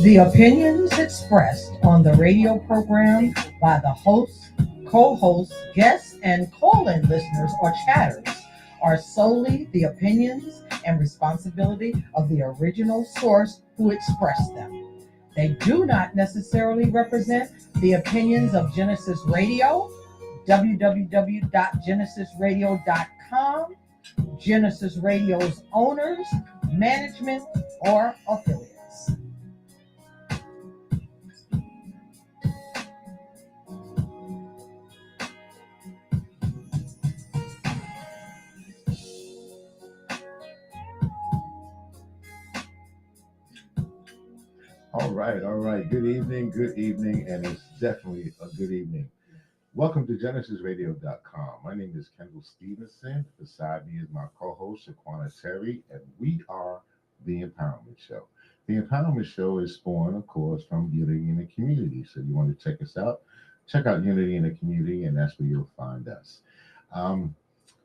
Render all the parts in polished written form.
The opinions expressed on the radio program by the hosts, co hosts, guests, and call in listeners or chatters are solely the opinions and responsibility of the original source who expressed them. They do not necessarily represent the opinions of Genesis Radio, www.genesisradio.com, Genesis Radio's owners, management, or affiliates. All right. Good evening, and it's definitely a good evening. Welcome to GenesisRadio.com. My name is Kendall Stevenson. Beside me is my co-host, Shaquana Terry, and we are The Empowerment Show. The Empowerment Show is spawned, of course, from Unity in the Community. So you want to check us out, check out Unity in the Community, and that's where you'll find us. Um,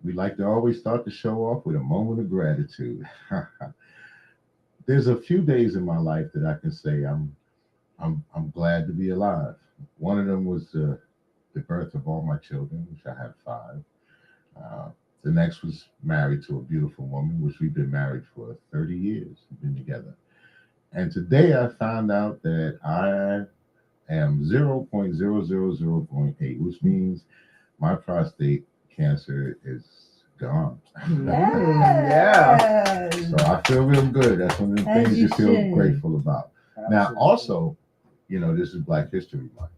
we like to always start the show off with a moment of gratitude. There's a few days in my life that I can say I'm glad to be alive. One of them was the birth of all my children, which I have five. Uh, the next was married to a beautiful woman, which we've been married for 30 years. We've been together. And today I found out that I am 0.000.8, which means my prostate cancer is gone. Yeah. So I feel real good. That's one of the As things you you feel should. grateful about. Now, also, this is Black History Month.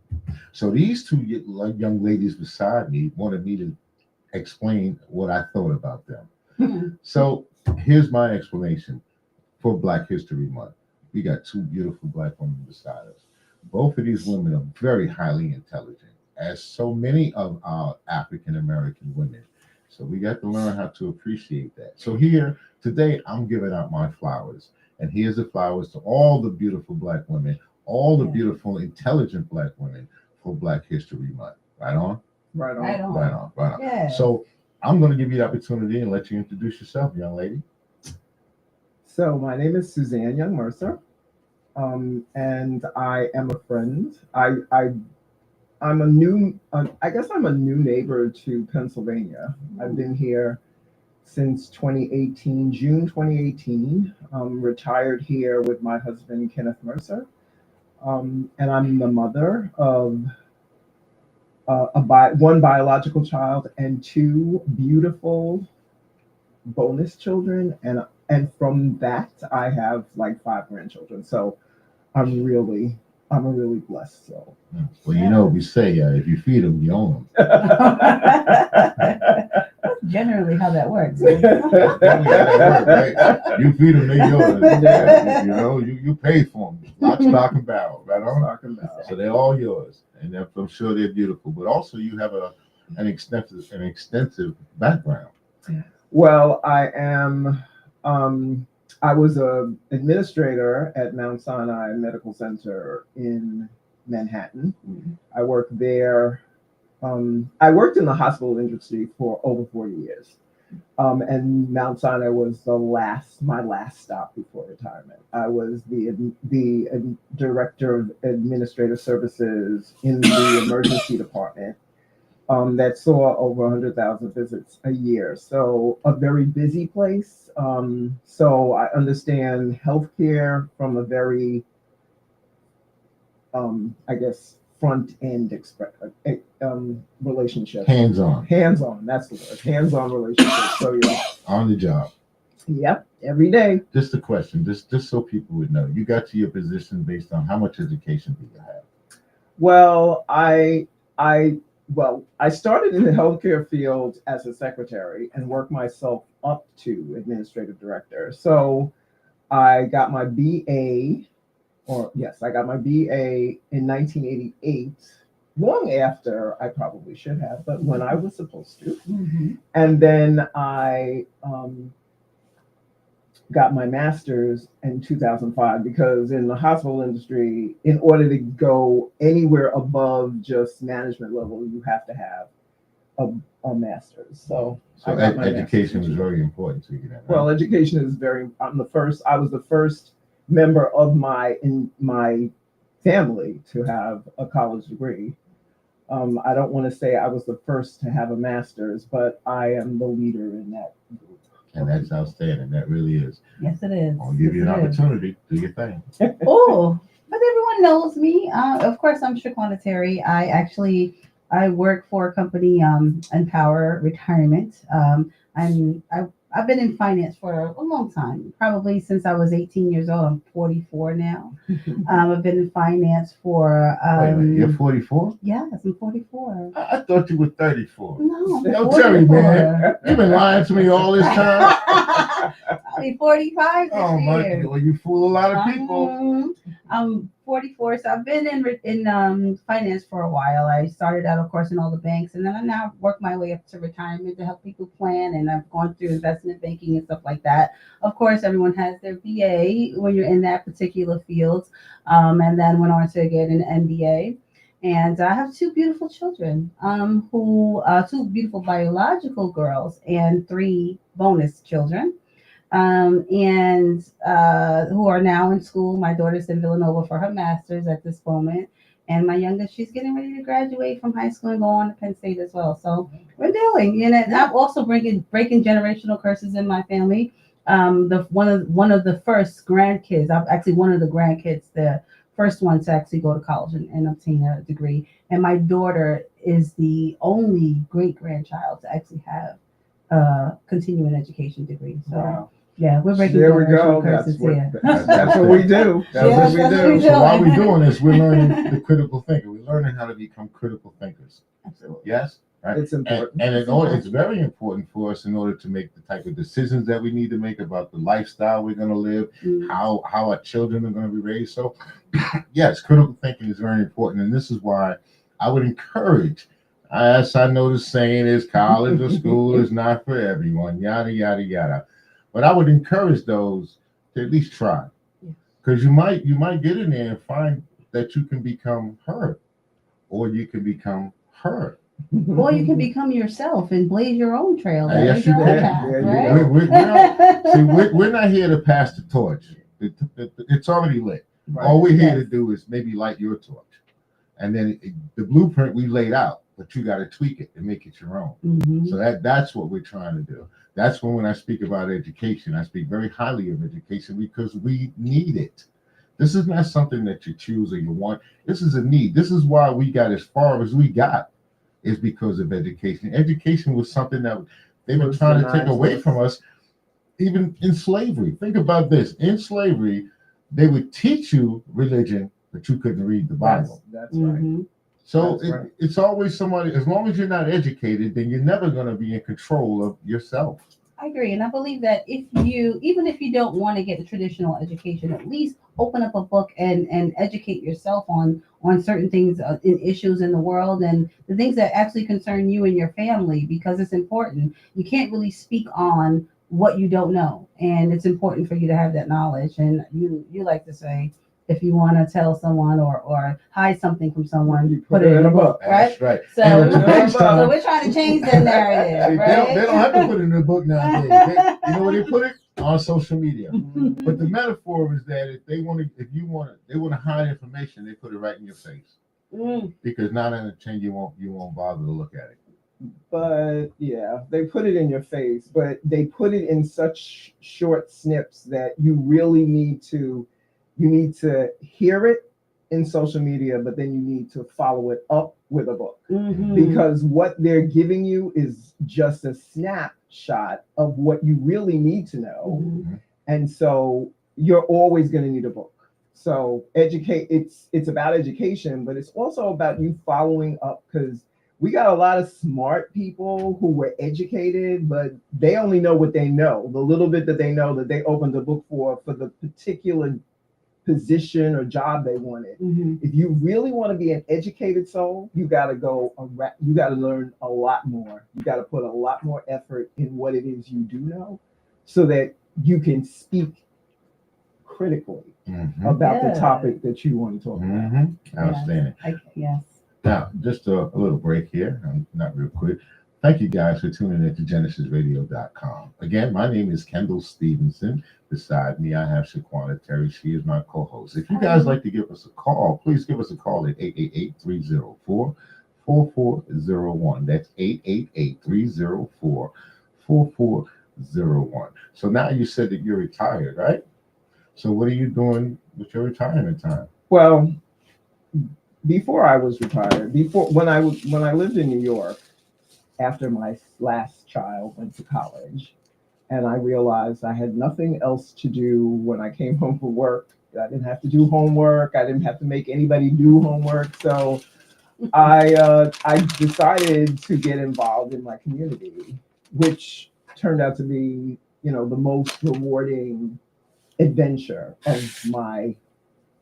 So these two young ladies beside me wanted me to explain what I thought about them. So here's my explanation for Black History Month. We got two beautiful Black women beside us. Both of these women are very highly intelligent, as so many of our African American women. So we got to learn how to appreciate that. So here today, I'm giving out my flowers. And here's the flowers to all the beautiful Black women, all the beautiful, intelligent Black women for Black History Month. Right on? Right on. Right on, right on. Yeah. So I'm going to give you the opportunity and let you introduce yourself, young lady. So my name is Suzanne Young Mercer, and I am a friend. I'm a new, I guess I'm a new neighbor to Pennsylvania. I've been here since 2018, June 2018. Retired here with my husband Kenneth Mercer, and I'm the mother of one biological child and two beautiful bonus children, and from that I have like five grandchildren. So I'm really blessed. So Well, we say if you feed them, you own them. That's generally how that works. Right? You feed them, they're yours. You pay for them. Lock, stock, and barrel. Right on. Stock and barrel. So they're all yours, and I'm sure they're beautiful. But also, you have an extensive background. Well, I am. I was an administrator at Mount Sinai Medical Center in Manhattan. I worked there. I worked in the hospital industry for over 40 years. And Mount Sinai was my last stop before retirement. I was the director of administrative services in the emergency department. That saw over 100,000 visits a year. So a very busy place. So I understand healthcare from a very, I guess, front end relationship. Hands-on. Hands-on, that's the word. Hands-on relationship. So you're On the job. Yep, every day. Just a question, just so people would know. You got to your position based on how much education do you have? Well, I started in the healthcare field as a secretary and worked myself up to administrative director. So I got my BA, I got my BA in 1988, long after I probably should have, but when I was supposed to. Mm-hmm. And then I got my master's in 2005 because in the hospital industry, in order to go anywhere above just management level, you have to have a master's. So education is very important to you. Then, right? Well, education is I was the first member of my family to have a college degree. I don't want to say I was the first to have a master's, but I am the leader in that group. And that's outstanding. That really is. Yes, it is. I'll give you an Yes, it is. opportunity. Do your thing. Oh, but everyone knows me. Of course, I'm Shaquana Terry. I work for a company, Empower Retirement. I've been in finance for a long time, probably since I was 18 years old. I'm 44 now. I've been in finance for. Wait a minute, you're 44? Yes, I'm 44. I thought you were 34. No, I'm Yo, Terry, 44. man, you've been lying to me all this time. I'll be 45 this Oh my! year. Well, you fool a lot of people. I'm 44, so I've been in finance for a while. I started out, of course, in all the banks, and then I now work my way up to retirement to help people plan. And I've gone through investment banking and stuff like that. Of course, everyone has their BA when you're in that particular field, and then went on to get an MBA. And I have two beautiful children, two beautiful biological girls and three bonus children. Who are now in school. My daughter's in Villanova for her master's at this moment. And my youngest, she's getting ready to graduate from high school and go on to Penn State as well. So we're doing, and I'm also breaking generational curses in my family. One of the first grandkids, I'm actually one of the grandkids, the first one to actually go to college and obtain a degree. And my daughter is the only great grandchild to actually have a continuing education degree. So. Wow. Yeah, we're breaking There we go. generational curses here. That's what we do. That's Yeah, what we that's what do. we So while doing. we're doing this, we're learning the critical thinker. We're learning how to become critical thinkers. Absolutely. Yes, right. It's important. And it's very important for us in order to make the type of decisions that we need to make about the lifestyle we're going to live, Mm. how our children are going to be raised. So, yes, critical thinking is very important, and this is why I would encourage. As I know the saying is, college or school is not for everyone. Yada yada yada. But I would encourage those to at least try, because you might get in there and find that you can become her, or you can become her. Or you can become yourself and blaze your own trail. Yes, Blaze you your own can. path, There you right? We're not here to pass the torch. It's already lit. Right. All we're here Yes. to do is maybe light your torch, and then the blueprint we laid out, but you got to tweak it and make it your own. Mhm. So that's what we're trying to do. That's when I speak about education, I speak very highly of education because we need it. This is not something that you choose or you want. This is a need. This is why we got as far as we got, is because of education. Education was something that they were trying to take away from us, even in slavery. Think about this. In slavery, they would teach you religion, but you couldn't read the Bible. That's right. Mhm. So That's right. it's always somebody, as long as you're not educated, then you're never going to be in control of yourself. I agree, and I believe that even if you don't want to get a traditional education, at least open up a book and educate yourself on certain things, in issues in the world and the things that actually concern you and your family, because it's important. You can't really speak on what you don't know, and it's important for you to have that knowledge. And you like to say, if you want to tell someone or hide something from someone, You put it in a book, right? That's right. So, And at the same so time, we're trying to change the narrative, see, right? they don't have to put it in a book nowadays. You know where they put it? On social media. But the metaphor is that if they want to hide information, they put it right in your face. Mm. Because 9 out of 10 you won't bother to look at it. But yeah, they put it in your face, but they put it in such short snips that you really need to hear it in social media, but then you need to follow it up with a book, Mhm. because what they're giving you is just a snapshot of what you really need to know. Mhm. And so you're always going to need a book. So it's about education, but it's also about you following up, because we got a lot of smart people who were educated, but they only know what they know, the little bit that they know that they opened the book for the particular position or job they wanted. Mhm. If you really want to be an educated soul, you got to you got to learn a lot more. You got to put a lot more effort in what it is you do know, so that you can speak critically about Yeah. the topic that you want to talk about. Outstanding. Yes. Now, just a little break here, not real quick. Thank you guys for tuning in to GenesisRadio.com. Again, my name is Kendall Stevenson. Beside me, I have Shaquana Terry. She is my co-host. If you guys like to give us a call, please give us a call at 888-304-4401. That's 888-304-4401. So now you said that you're retired, right? So what are you doing with your retirement time? Well, before I was retired, when I lived in New York, after my last child went to college, and I realized I had nothing else to do when I came home from work. I didn't have to do homework. I didn't have to make anybody do homework. So I decided to get involved in my community, which turned out to be, the most rewarding adventure of my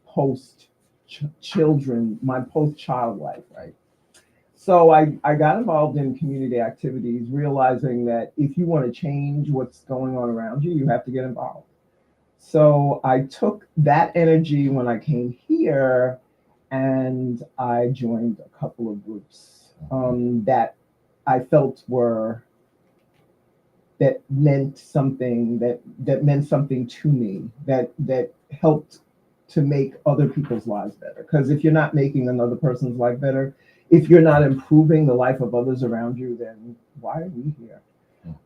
post child life, right? So I got involved in community activities, realizing that if you want to change what's going on around you, you have to get involved. So I took that energy when I came here, and I joined a couple of groups that I felt that meant something to me, that helped to make other people's lives better. Because if you're not making another person's life better, if you're not improving the life of others around you, then why are we here?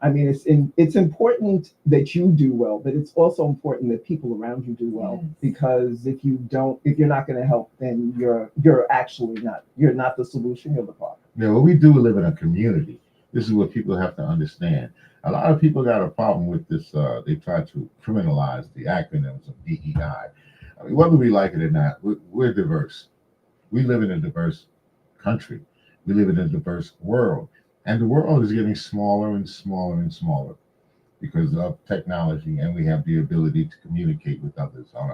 I mean, it's important that you do well, but it's also important that people around you do well. Yes. Because if you're not going to help, then you're not the solution, you're the problem. Yeah, well, we do live in a community. This is what people have to understand. A lot of people got a problem with this. They try to criminalize the acronyms of DEI. I mean, whether we like it or not, we're diverse. We live in a diverse country. We live in a diverse world. And the world is getting smaller and smaller and smaller because of technology, and we have the ability to communicate with others on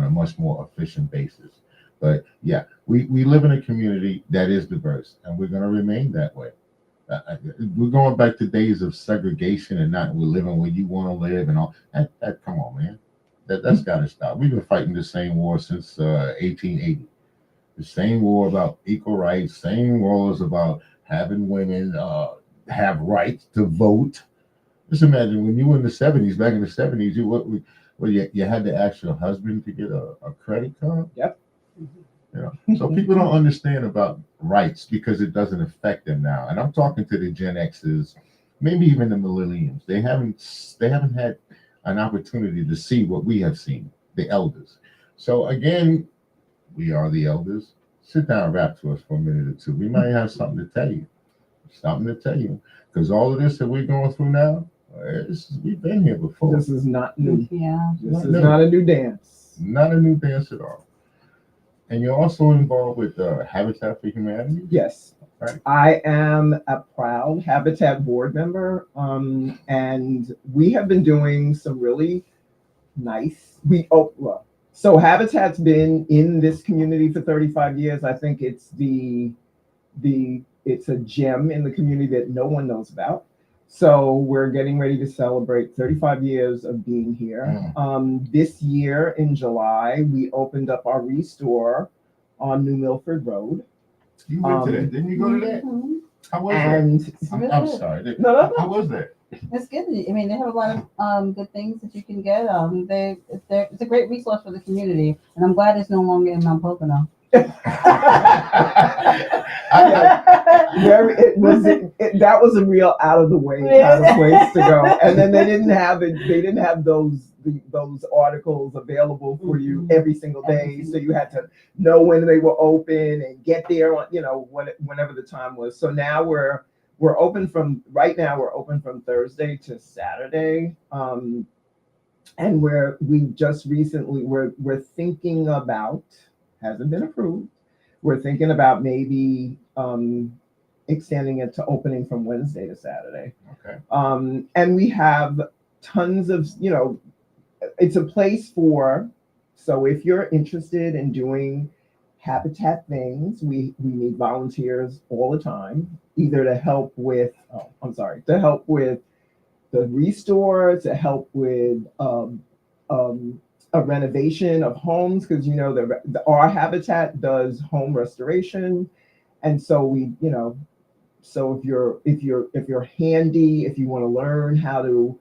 a much more efficient basis. But yeah, we live in a community that is diverse, and we're going to remain that way. We're going back to days of segregation and not we're living where you want to live and all. That come on, man. That's got to stop. We've been fighting the same war since 1880. The same war about equal rights, same wars about having women have rights to vote. Just imagine when you were in the 70s, back in the 70s, you had to ask your husband to get a credit card. Yep. So people don't understand about rights because it doesn't affect them now. And I'm talking to the Gen X's, maybe even the millennials. They haven't had an opportunity to see what we have seen, the elders. So again, we are the elders. Sit down and rap to us for a minute or two. We might have something to tell you. Because all of this that we're going through now, we've been here before. This is not new. Yeah. This is not a new dance. Not a new dance at all. And you're also involved with Habitat for Humanity? Yes. Right. I am a proud Habitat board member, and we have been doing some really nice. So Habitat's been in this community for 35 years. I think it's it's a gem in the community that no one knows about. So we're getting ready to celebrate 35 years of being here. This year in July, we opened up our restore on New Milford Road. You went to that, didn't you go to that? Mm-hmm. How was that? I'm sorry. No. How was that? It's good. I mean, they have a lot of good things that you can get. It's a great resource for the community, and I'm glad it's no longer in Mount Pocono. That was a real out of the way kind of place to go. And then they didn't have those articles available for you every single day. So you had to know when they were open and get there on, whenever the time was. So now we're open from Thursday to Saturday. And we're thinking about, hasn't been approved. We're thinking about maybe extending it to opening from Wednesday to Saturday. Okay. And we have tons of, it's a place so if you're interested in doing Habitat things, we need volunteers all the time, either to help with the restore, to help with a renovation of homes, because our Habitat does home restoration, and so we So if you're handy, if you want to learn how to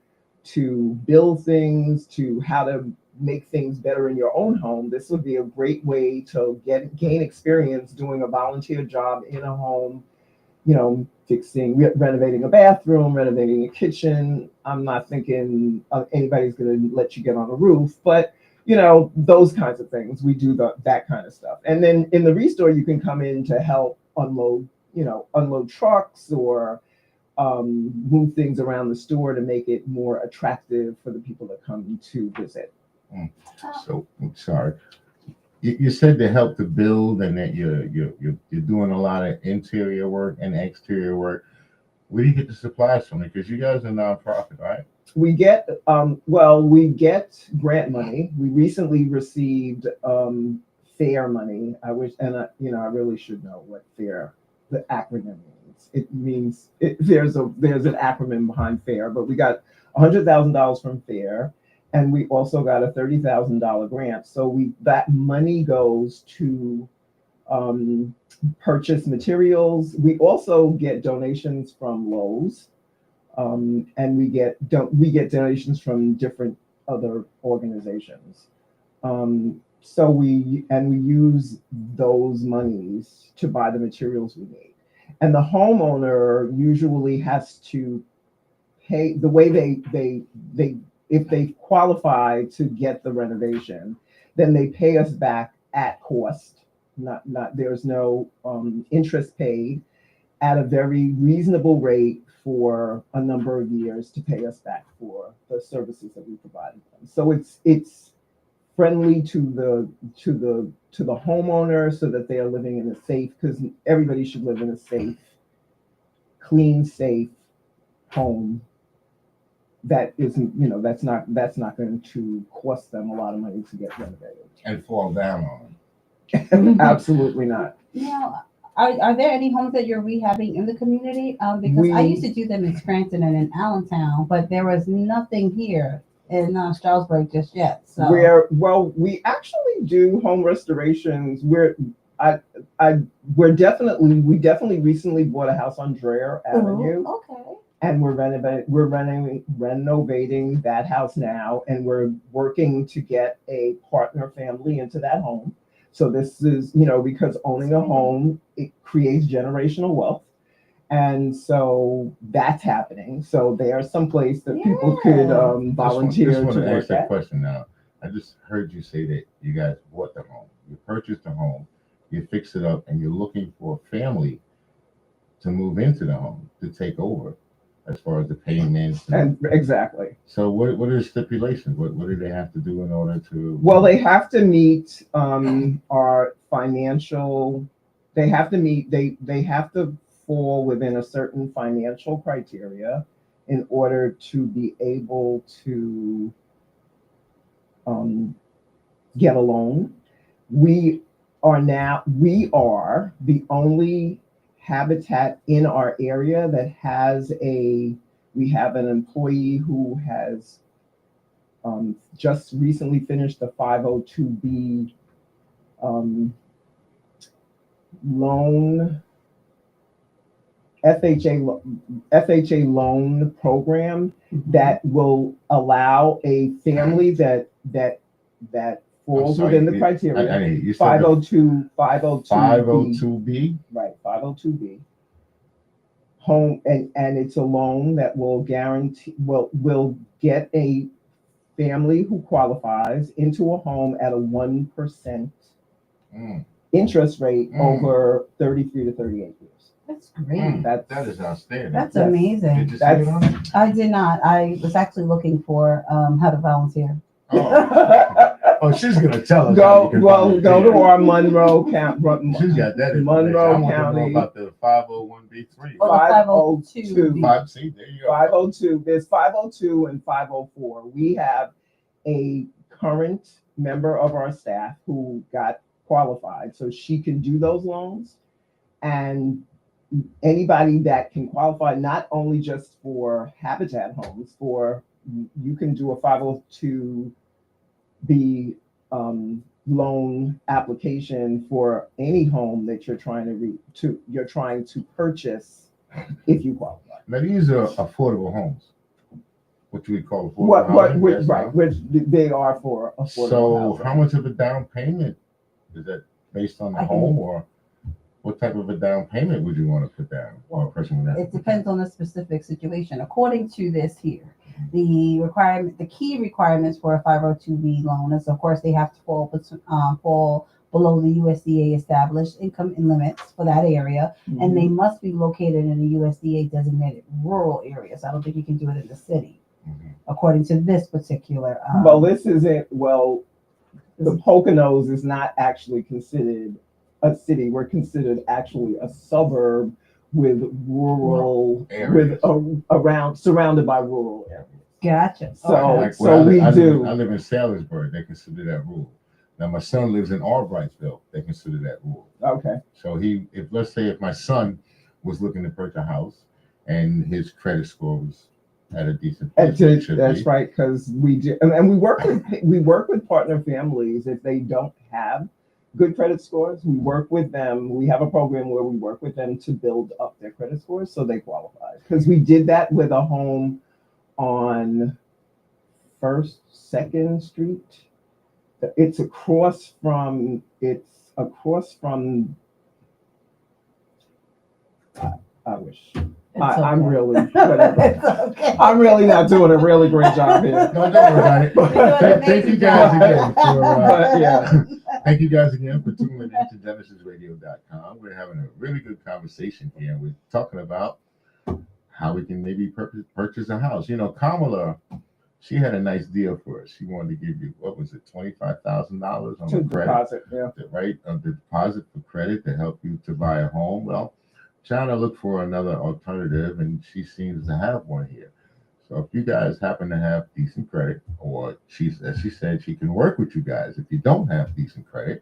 build things, to how to make things better in your own home, this would be a great way to gain experience doing a volunteer job in a home. You know, renovating a bathroom, renovating a kitchen. I'm not thinking anybody's going to let you get on a roof, but you know, those kinds of things. We do that kind of stuff. And then in the restore, you can come in to help unload trucks or move things around the store to make it more attractive for the people that come to visit. So I'm sorry. You said to help to build and that you're doing a lot of interior work and exterior work. Where do you get the supplies from? Because you guys are nonprofit, right? We get grant money. We recently received FAIR money. I wish, and I really should know what FAIR, the acronym means. It means there's an acronym behind FAIR, but we got $100,000 from FAIR, and we also got a $30,000 grant. So that money goes to purchase materials. We also get donations from Lowe's. And we get donations from different other organizations. So we use those monies to buy the materials we need. And the homeowner usually has to pay the way they if they qualify to get the renovation, then they pay us back at cost. Not there's no interest paid, at a very reasonable rate for a number of years to pay us back for the services that we provided them. So it's friendly to the homeowner so that they are living in a safe, because everybody should live in a safe, clean, safe home that isn't, that's not going to cost them a lot of money to get renovated. And fall down on them. Absolutely not. Now, are there any homes that you're rehabbing in the community? Because I used to do them in Scranton and in Allentown, but there was nothing here in Stroudsburg just yet. So we actually do home restorations. We definitely recently bought a house on Dreher Avenue. Okay. And we're renovating that house now, and we're working to get a partner family into that home. So this is, because owning a home, it creates generational wealth. And so that's happening. So there's some place that people could volunteer I just want to to work ask that at. question now. I just heard you say that you guys bought the home. You purchased the home, you fix it up, and you're looking for a family to move into the home, to take over as far as the payments. And exactly. So what are the stipulations? What do they have to do in order to? Well, they have to meet our financial. They have to fall within a certain financial criteria in order to be able to get a loan. We are the only habitat in our area that has we have an employee who has just recently finished the 502B loan, FHA loan program that will allow a family that falls within the criteria. You said 502B. 502B? Right, 502B. Home, and it's a loan that will will get a family who qualifies into a home at a 1% interest rate over 33 to 38 years. That's great. That is outstanding. That's amazing. Did you see it on it? I did not. I was actually looking for how to volunteer. Oh, she's gonna tell us. Go to our Monroe County. She's got that information. Monroe I want County. to know about the 501B3. Or the 502. See, there you go. 502. There's 502 and 504. We have a current member of our staff who got qualified, so she can do those loans. And anybody that can qualify, not only just for Habitat homes, you can do a 502B loan application for any home that you're trying to purchase if you qualify. Now these are affordable homes. What you would call affordable housing. Yes, Right, no? which they are for affordable So housing. how much of a down payment is that based on the I can- home, or what type of a down payment would you want to put down, or a person would have to It put depends on the specific situation. According to this here, the key requirements for a 502B loan is, of course, they have to fall below the USDA established income limits for that area, and they must be located in a USDA designated rural area. So I don't think you can do it in the city, Mhm. according to this particular. Well, this isn't, well, the Poconos is not actually considered a city. We're considered actually a suburb with rural, Areas. around, surrounded by rural areas. Gotcha. So- Okay. Like so where we I do. live in Salisbury. They consider that rural. Now my son lives in Albrightsville. They consider that rural. Okay. So if let's say if my son was looking to purchase a house and his credit score was at a decent place, it should That's be. right, because we do, and we work with partner families if they don't have good credit scores. We work with them. We have a program where we work with them to build up their credit scores so they qualify. Because we did that with a home on Second Street. It's across from. I wish. It's I'm okay. really whatever. It's okay. I'm really not doing a really great job here. No, don't worry about it. You're doing an Thank you amazing guys job. again for But yeah. thank you guys again for tuning in to GenesisRadio.com. We're having a really good conversation here. We're talking about how we can maybe purchase a house. You know, Kamala, she had a nice deal for us. She wanted to give you, what was it, $25,000 on To the credit, deposit, yeah. right? The deposit for credit to help you to buy a home. Well, trying to look for another alternative, and she seems to have one here. So if you guys happen to have decent credit, or as she said, she can work with you guys if you don't have decent credit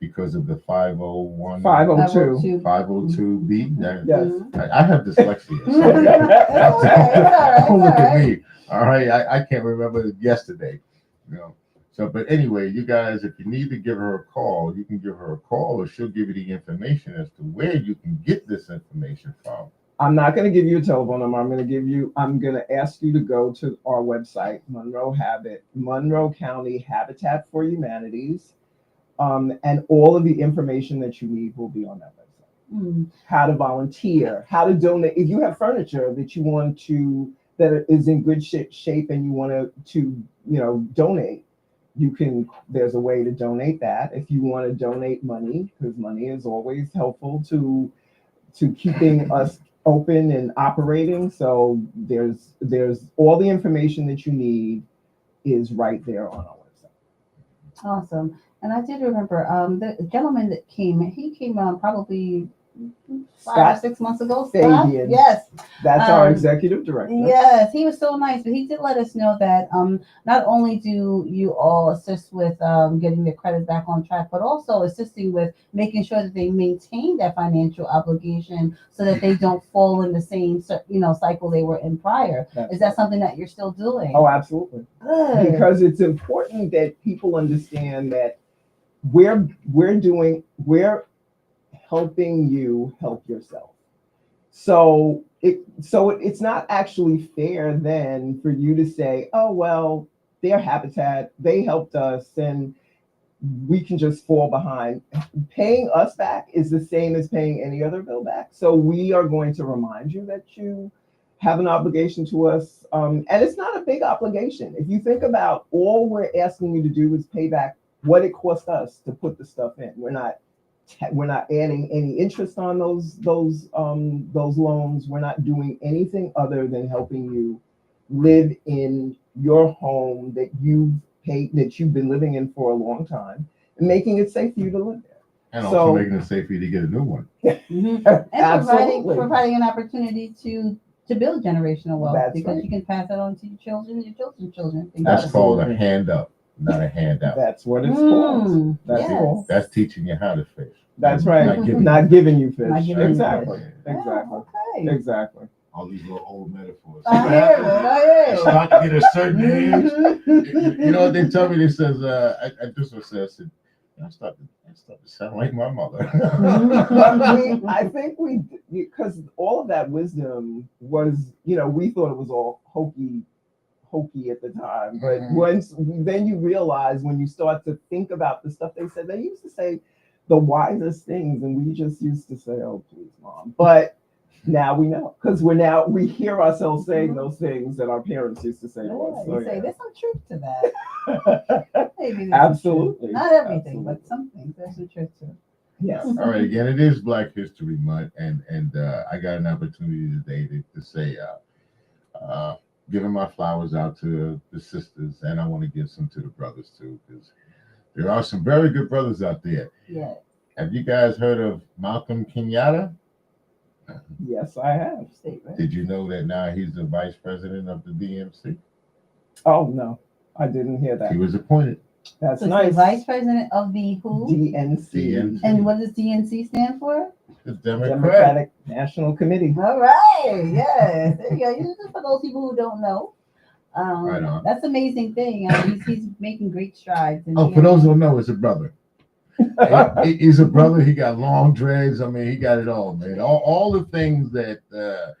because of the 501, 502. 502B. That- Yes. I have dyslexia. So It's okay. don't look at It's me. All right, I can't remember yesterday. You know. So, but anyway, you guys, if you need to give her a call, you can give her a call, or she'll give you the information as to where you can get this information from. I'm not going to give you a telephone number. I'm going to ask you to go to our website, Monroe County Habitat for Humanities. And all of the information that you need will be on that website. Mm. How to volunteer, how to donate. If you have furniture that you want to, that is in good shape and you want to donate, there's a way to donate that. If you want to donate money, because money is always helpful to keeping us open and operating. So there's all the information that you need is right there on our website. Awesome. And I did remember the gentleman that he came probably 5 or Scott 6 months ago. Scott? Fabian. Yes. That's our executive director. Yes, he was so nice, but he did let us know that not only do you all assist with getting their credit back on track, but also assisting with making sure that they maintain that financial obligation so that they don't fall in the same cycle they were in prior. Is that something that you're still doing? Oh, absolutely. Good. Because it's important that people understand that we're helping you help yourself. So it's not actually fair then for you to say, oh, well, their habitat, they helped us and we can just fall behind. Paying us back is the same as paying any other bill back. So we are going to remind you that you have an obligation to us. And it's not a big obligation. If you think about all we're asking you to do is pay back what it cost us to put the stuff in. We're not adding any interest on those loans. We're not doing anything other than helping you live in your home that you've been living in for a long time, and making it safe for you to live there. And also making it safe for you to get a new one. Mhm. And Absolutely. providing an opportunity to build generational wealth. That's because right. you can pass it on to your children's children. That's called a hand up, not a handout. That's what it's called. Mm, That's yes. cool. That's teaching you how to fish. That's right. Not giving you. Not giving you fish. Not giving you Exactly. fish. Exactly. Yeah, okay. Exactly. All these little old metaphors. I hear it. I hear it. Start to get a certain age. Mhm. You know what they tell me? They says, I just said, I started to sound like my mother. I think we, because all of that wisdom was, we thought it was all hokey at the time. But Mhm. once then you realize when you start to think about the stuff they said, they used to say the wisest things, and we just used to say, "Oh, please, mom." But now we know because we hear ourselves saying those things that our parents used to say to us. Yeah, So, you say yeah. there's some truth to that. Maybe there's some Absolutely. truth. Not everything, Absolutely. but some things there's some truth to. Yes. All right, again, it is Black History Month, and I got an opportunity today to say, giving my flowers out to the sisters, and I want to give some to the brothers too, because there are some very good brothers out there. Yeah. Have you guys heard of Malcolm Kenyatta? Yes, I have. State, right? Did you know that now he's the vice president of the DMC? Oh no, I didn't hear that. He was appointed. That's So it's nice. the vice president of the who? DNC. DNC. And what does DNC stand for? The Democrat. Democratic National Committee. All right. Yes. There you go. Just for those people who don't know. Right on. That's an amazing thing. He's making great strides. And Oh, for those who don't know, it's a brother. He's a brother. He got long dreads. I mean, he got it all, man. All the things that the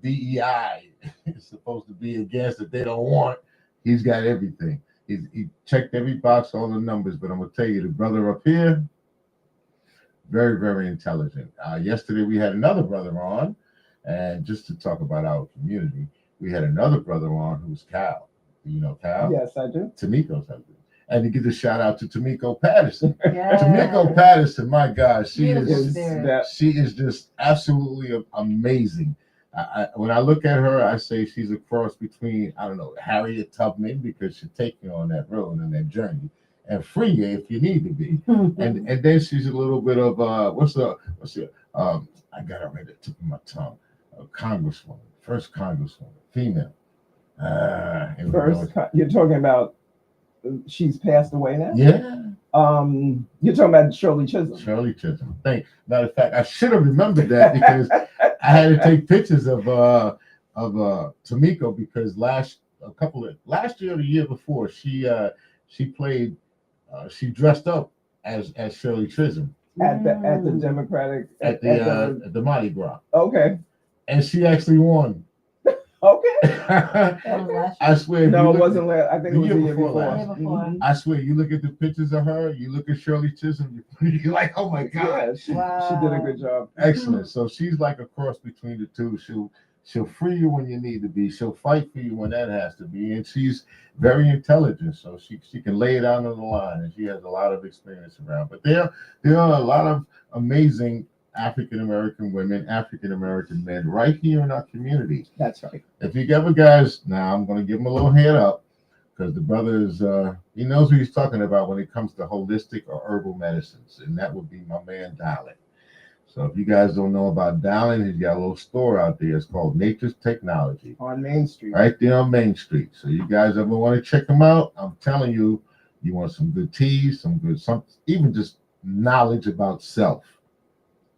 DEI is supposed to be against that they don't want, he's got everything. He checked every box, all the numbers. But I'm gonna tell you, the brother up here, very, very intelligent. Yesterday we had another brother on, and just to talk about our community, we had another brother on who was Cal. Do you know Cal? Yes, I do. Tamiko's husband. And to give a shout out to Tamiko Patterson. Yes. Tamiko Patterson, my God, Beautiful spirit. she is just absolutely amazing. When I look at her, I say she's a cross between, I don't know, Harriet Tubman, because she'll take you on that road and that journey and free you if you need to be. And then she's a little bit of I got her right at the tip of my tongue. Congresswoman, first congresswoman, female. You're talking about she's passed away now? Yeah. You're talking about Shirley Chisholm. Shirley Chisholm. Matter of fact, I should have remembered that because I had to take pictures of Tamiko because last year or the year before she played she dressed up as Shirley Chisholm at the Democratic at the Mardi Gras. Okay. And she actually won. Okay. I swear. No, it wasn't last. I think it was the year before before. last. Before. I swear, you look at the pictures of her, you look at Shirley Chisholm, you're like, oh my God. Yeah, she did a good job. Excellent. So she's like a cross between the two. She'll free you when you need to be. She'll fight for you when that has to be. And she's very intelligent, so she can lay it out on the line, and she has a lot of experience around. But there are a lot of amazing African American women, African American men right here in our community. That's right. If you ever guys, now I'm going to give him a little head up because the brother is, he knows what he's talking about when it comes to holistic or herbal medicines, and that would be my man Dallin. So if you guys don't know about Dallin, he's got a little store out there. It's called Nature's Technology. On Main Street. Right there on Main Street. So you guys ever want to check him out? I'm telling you, you want some good teas, even just knowledge about self.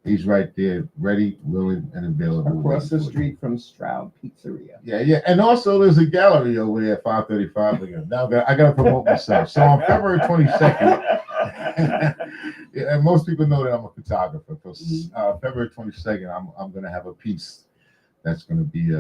He's right there, ready, willing, and available. Across the street from Stroud Pizzeria. Yeah. And also there's a gallery over there at 535 again. Now I got to promote myself. So on February 22nd, and most people know that I'm a photographer. So February 22nd, I'm going to have a piece that's going to be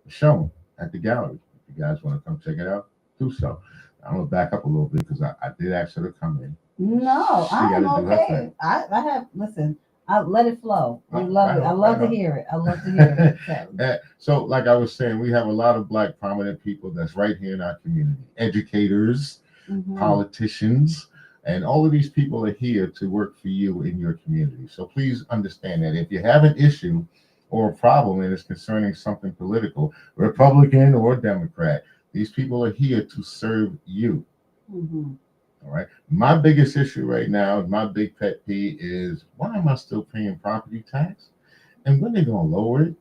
shown at the gallery. If you guys want to come check it out, do so. I'm going to back up a little bit because I did ask her to come in. No, I'm gotta do her okay. thing. I have, listen, I let it flow. I Right, love right it. I on, love right to on. hear it. I love to hear it. So like I was saying, we have a lot of Black prominent people that's right here in our community. Educators, Mhm. politicians, and all of these people are here to work for you in your community. So please understand that if you have an issue or a problem and it's concerning something political, Republican or Democrat, these people are here to serve you. Mhm. All right. My biggest issue right now, my big pet peeve is why am I still paying property tax? And when they going to lower it?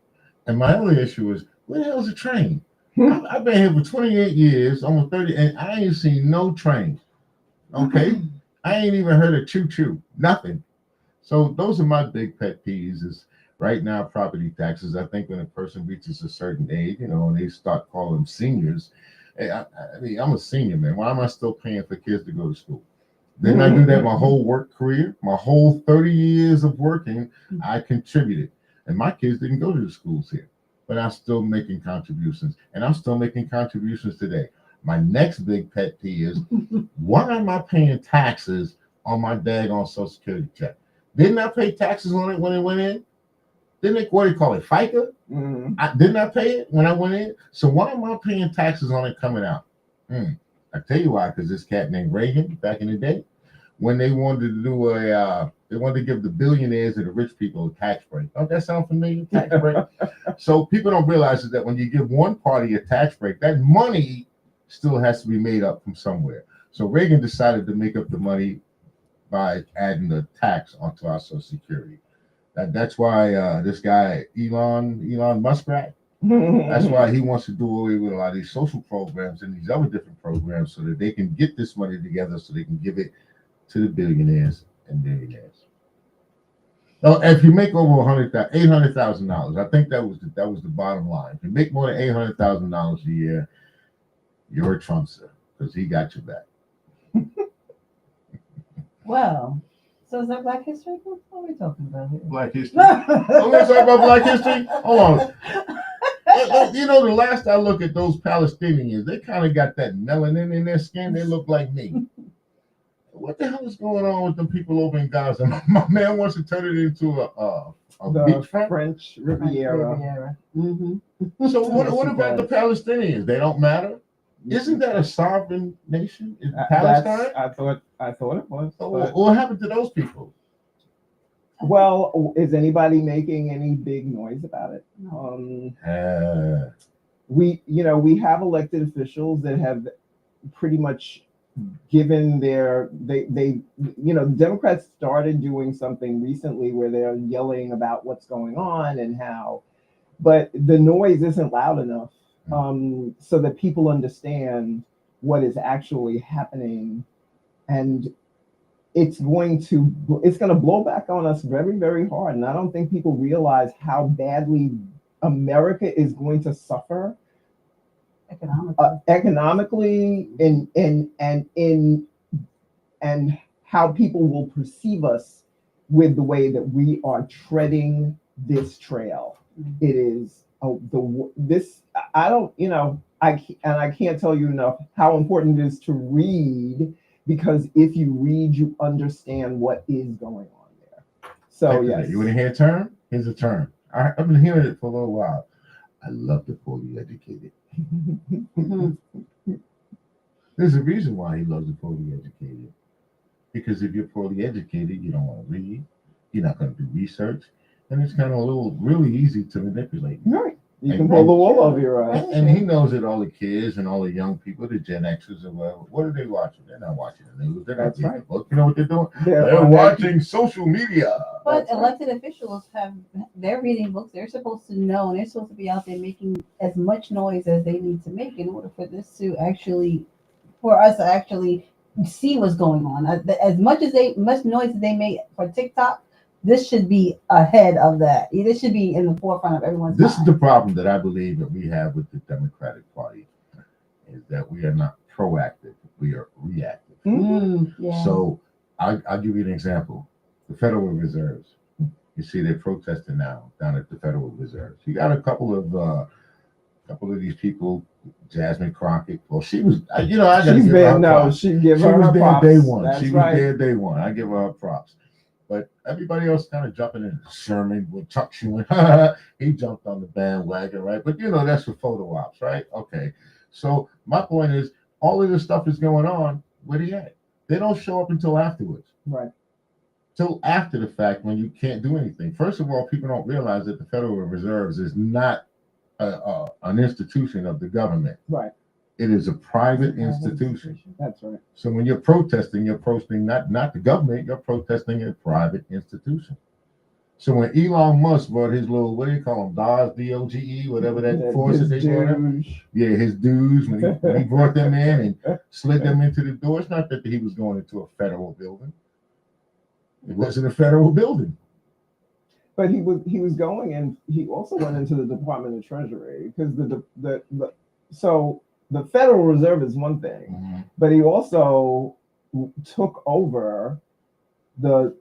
And my other issue is where the hell's the train? I've been here for 28 years, almost 30, and I ain't seen no train. Okay. I ain't even heard a choo-choo, nothing. So those are my big pet peeves is right now property taxes. I think when a person reaches a certain age, and they start calling them seniors. Hey, I mean, I'm a senior, man. Why am I still paying for kids to go to school? Didn't I do that my whole work career? My whole 30 years of working, I contributed. And my kids didn't go to the schools here, but I'm still making contributions. And I'm still making contributions today. My next big pet peeve is, why am I paying taxes on my daggone Social Security check? Didn't I pay taxes on it when it went in? Didn't it, what do you call it, FICA? Didn't I pay it when I went in? So why am I paying taxes on it coming out? I tell you why, because this cat named Reagan back in the day, when they wanted to do they wanted to give the billionaires and the rich people a tax break. Don't that sound familiar? Tax break. So people don't realize is that when you give one party a tax break, that money still has to be made up from somewhere. So Reagan decided to make up the money by adding the tax onto our Social Security. That's why this guy Elon Muskrat. That's why he wants to do away with a lot of these social programs and these other different programs so that they can get this money together so they can give it to the billionaires and millionaires. Now, if you make over $800,000, I think that was the bottom line. If you make more than $800,000 a year, you're a Trumpster because he got your back. Well, so is that Black History Month? What are we talking about here? Black history. Oh, let's talk about Black history. Hold on. You know, the last I look at those Palestinians, they kind of got that melanin in their skin. They look like me. What the hell is going on with the people over in Gaza? My man wants to turn it into a The beachfront. French Riviera. So what about the Palestinians? They don't matter. Isn't that a sovereign nation? Is Palestine? I thought it was. But, What happened to those people? well, is anybody making any big noise about it? We have elected officials that have pretty much given they Democrats started doing something recently where they're yelling about what's going on and how, but the noise isn't loud enough so that people understand what is actually happening, and it's going to blow back on us very, very hard. And I don't think people realize how badly America is going to suffer economically and how people will perceive us with the way that we are treading this trail. It is I can't tell you enough how important it is to read, because if you read, you understand what is going on there. So yes. You want to hear a term? Here's a term. I've been hearing it for a little while. I love the poorly educated. There's a reason why he loves the poorly educated. Because if you're poorly educated, you don't want to read. You're not going to do research, and it's kind of really easy to manipulate. Right. You can pull the wool over your eyes. And he knows that all the kids and all the young people, the Gen Xers or whatever, what are they watching? They're not watching the news. They're not reading the book. You know what they're doing? They're watching social media. But elected officials they're reading books. They're supposed to know, and they're supposed to be out there making as much noise as they need to make in order for us to actually see what's going on. As much noise as they make for TikTok, this should be ahead of that. This should be in the forefront of everyone's mind. This is the problem that I believe that we have with the Democratic Party, is that we are not proactive. We are reactive. Yeah. So I'll give you an example. The Federal Reserves. You see, they're protesting now down at the Federal Reserves. You got a couple of these people. Jasmine Crockett. Well, she was. I got to give her props. She was there day one. That's she right. was there day one. I give her props. But everybody else kind of jumping in. Sherman with Chuck Schumer, he jumped on the bandwagon, right? But that's for photo ops, right? Okay. So my point is, all of this stuff is going on. Where they at? They don't show up until afterwards. Right. Till after the fact, when you can't do anything. First of all, people don't realize that the Federal Reserve is not an institution of the government. Right. It is a private institution. That's right. So when you're protesting not the government, you're protesting a private institution. So when Elon Musk brought his little, what do you call them, DOGE, D-O-G-E, whatever that force that they brought in. Yeah, his dues, when he brought them in and slid them into the door, it's not that he was going into a federal building. It wasn't a federal building. But he was going, and he also went into the Department of Treasury, because so the Federal Reserve is one thing, but he also took over the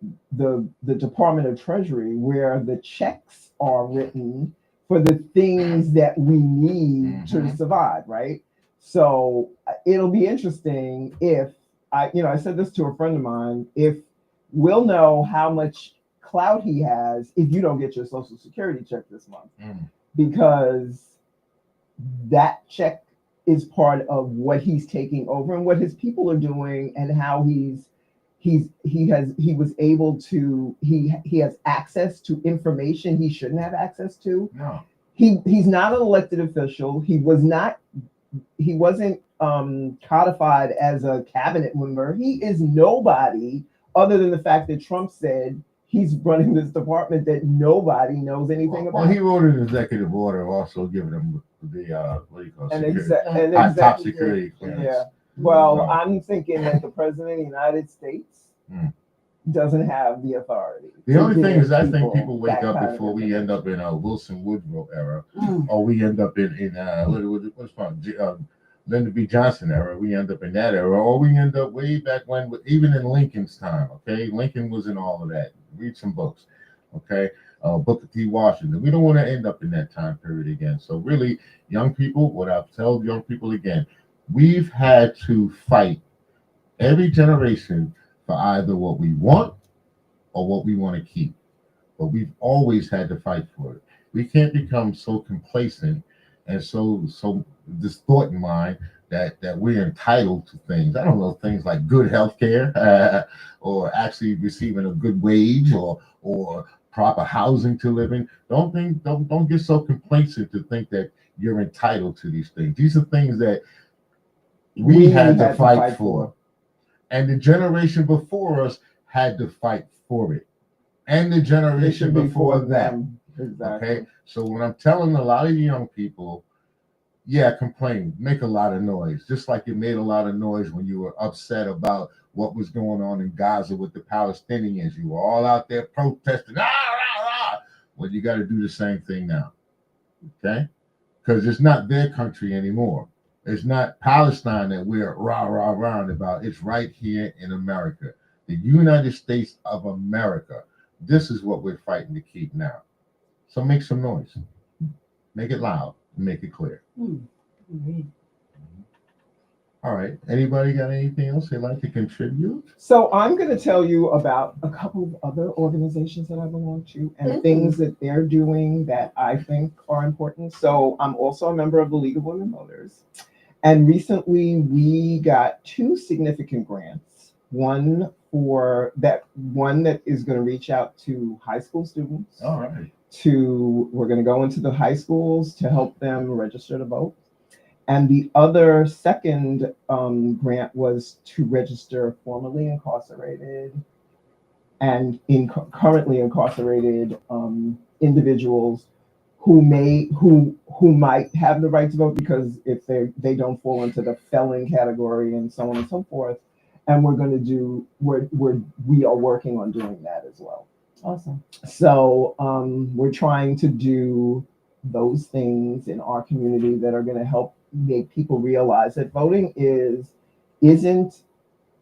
Department of Treasury, where the checks are written for the things that we need to survive, right? So it'll be interesting if I said this to a friend of mine, if we'll know how much clout he has if you don't get your Social Security check this month, because that check is part of what he's taking over and what his people are doing, and how he has access to information he shouldn't have access to. No. He's not an elected official. He wasn't codified as a cabinet member. He is nobody other than the fact that Trump said he's running this department that nobody knows anything about. Well, he wrote an executive order also giving him the what do you call it? Top security clearance. Yeah. Well, I'm thinking that the president of the United States doesn't have the authority. The only thing is, I think people wake up before we end up in a Wilson Woodrow era, or we end up in what's called Lyndon B. Johnson era. We end up in that era, or we end up way back when, even in Lincoln's time. Okay, Lincoln was in all of that. Read some books. Okay, Booker T. Washington. We don't want to end up in that time period again. So really, young people, what I've told young people again, we've had to fight every generation for either what we want or what we want to keep. But we've always had to fight for it. We can't become so complacent and so this thought in mind that we're entitled to things. I don't know, things like good health care or actually receiving a good wage or proper housing to live in. Don't get so complacent to think that you're entitled to these things. These are things that we had to fight for. And the generation before us had to fight for it. And the generation before them. Exactly. Okay. So when I'm telling a lot of young people, complain, make a lot of noise, just like you made a lot of noise when you were upset about what was going on in Gaza with the Palestinians. You were all out there protesting. Well, you got to do the same thing now. Okay. Because it's not their country anymore. It's not Palestine that we're rah about. It's right here in America, the United States of America. This is what we're fighting to keep now. So make some noise, make it loud, make it clear. All right. Anybody got anything else they'd like to contribute? So I'm going to tell you about a couple of other organizations that I belong to and things that they're doing that I think are important. So I'm also a member of the League of Women Voters. And recently we got 2 significant grants. One that is going to reach out to high school students. All right. We're going to go into the high schools to help them register to vote. And the other second grant was to register formerly incarcerated and currently incarcerated individuals who might have the right to vote, because if they don't fall into the felon category and so on and so forth. And we are working on doing that as well. Awesome. So we're trying to do those things in our community that are going to help make people realize that voting isn't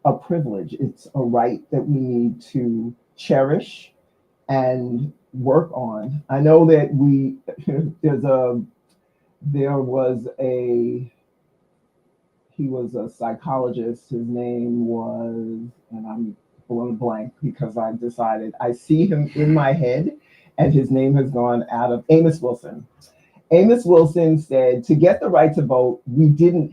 a privilege. It's a right that we need to cherish and work on. I know that he was a psychologist. His name was, and I'm blown blank because I decided I see him in my head and his name has gone out of Amos Wilson. Amos Wilson said, to get the right to vote, we didn't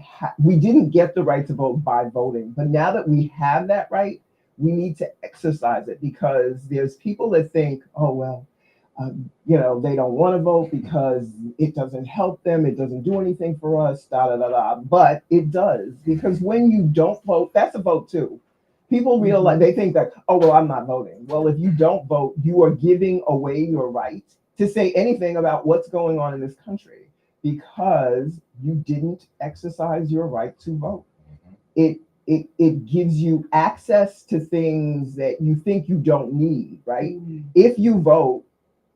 get the right to vote by voting. But now that we have that right, we need to exercise it, because there's people that think, oh, well, they don't want to vote because it doesn't help them. It doesn't do anything for us, But it does, because when you don't vote, that's a vote too. People realize, they think that, oh, well, I'm not voting. Well, if you don't vote, you are giving away your right to say anything about what's going on in this country, because you didn't exercise your right to vote. It gives you access to things that you think you don't need, right? If you vote,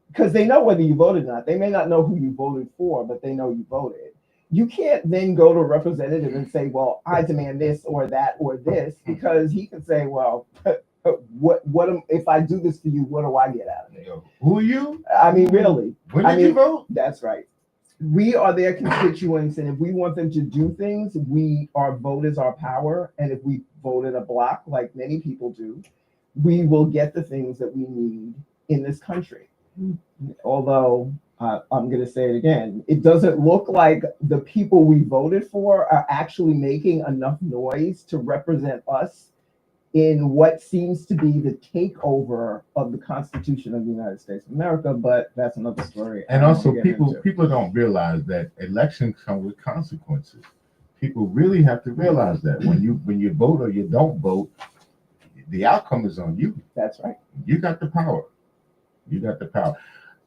because they know whether you voted or not. They may not know who you voted for, but they know you voted. you can't then go to a representative and say, well, I demand this or that or this, because he can say, well, if I do this to you, what do I get out of it? Yo, who are you? I mean, really, When I did you mean- vote? that's right. We are their constituents, and if we want them to do things, our vote is our power. And if we vote in a block, like many people do, we will get the things that we need in this country. Although, I'm going to say it again, it doesn't look like the people we voted for are actually making enough noise to represent us in what seems to be the takeover of the Constitution of the United States of America, but that's another story. I And don't also, wanna get into. people don't realize that elections come with consequences. People really have to realize that when you vote or you don't vote, the outcome is on you. That's right. You got the power. You got the power.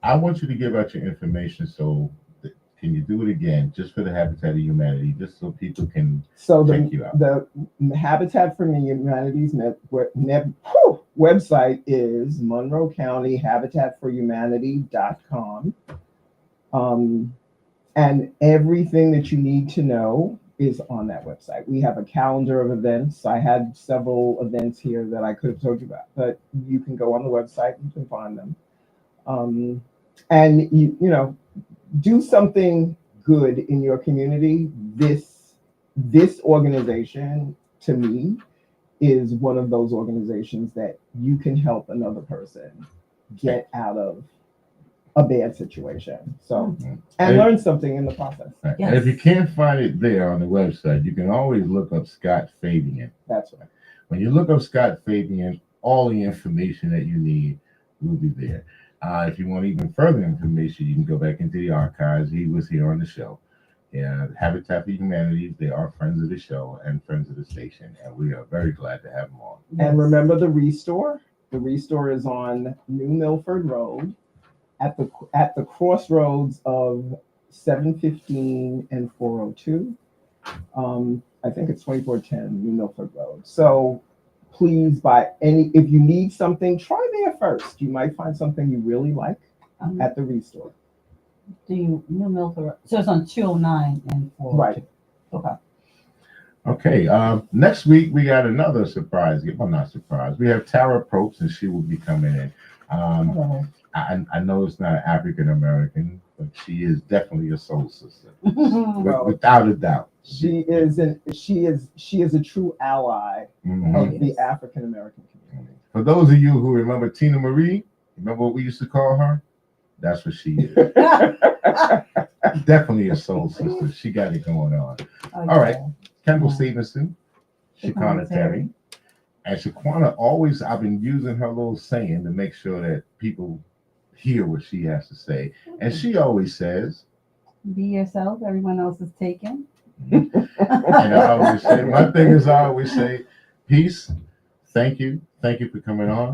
I want you to give out your information. So, can you do it again, just for the Habitat of Humanity, just so people can So check you out? the Habitat for Humanity's website is Monroe County HabitatForHumanity.com. And everything that you need to know is on that website. We have a calendar of events. I had several events here that I could have told you about, but you can go on the website, you can find them. And you know, do something good in your community. This organization, to me, is one of those organizations that you can help another person get out of a bad situation. So, and learn something in the process. Right. And if you can't find it there on the website, you can always look up Scott Fabian. That's right. When you look up Scott Fabian, all the information that you need will be there. If you want even further information, you can go back into the archives. He was here on the show. Yeah, Habitat for Humanity, they are friends of the show and friends of the station, and we are very glad to have them on. And remember the Restore? The Restore is on New Milford Road at the crossroads of 715 and 402. I think it's 2410 New Milford Road. So please, if you need something, try there first. You might find something you really like at the Restore. New Milford. So it's on 209 and 402. Right. Okay. Okay, next week we got another surprise. Well, not surprise. We have Tara Probst, and she will be coming in. I know it's not African American, but she is definitely a soul sister, without a doubt. She is a true ally Mhm. of the African American community. For those of you who remember Tina Marie, remember what we used to call her? That's what she is. Definitely a soul sister. She got it going on. All right. Kendall Stevenson, Shaquana Terry. And Shaquana always, I've been using her little saying to make sure that people hear what she has to say. And she always says, Be yourself. Everyone else is taken. and I always say, my thing is I always say, peace. Thank you. Thank you for coming on.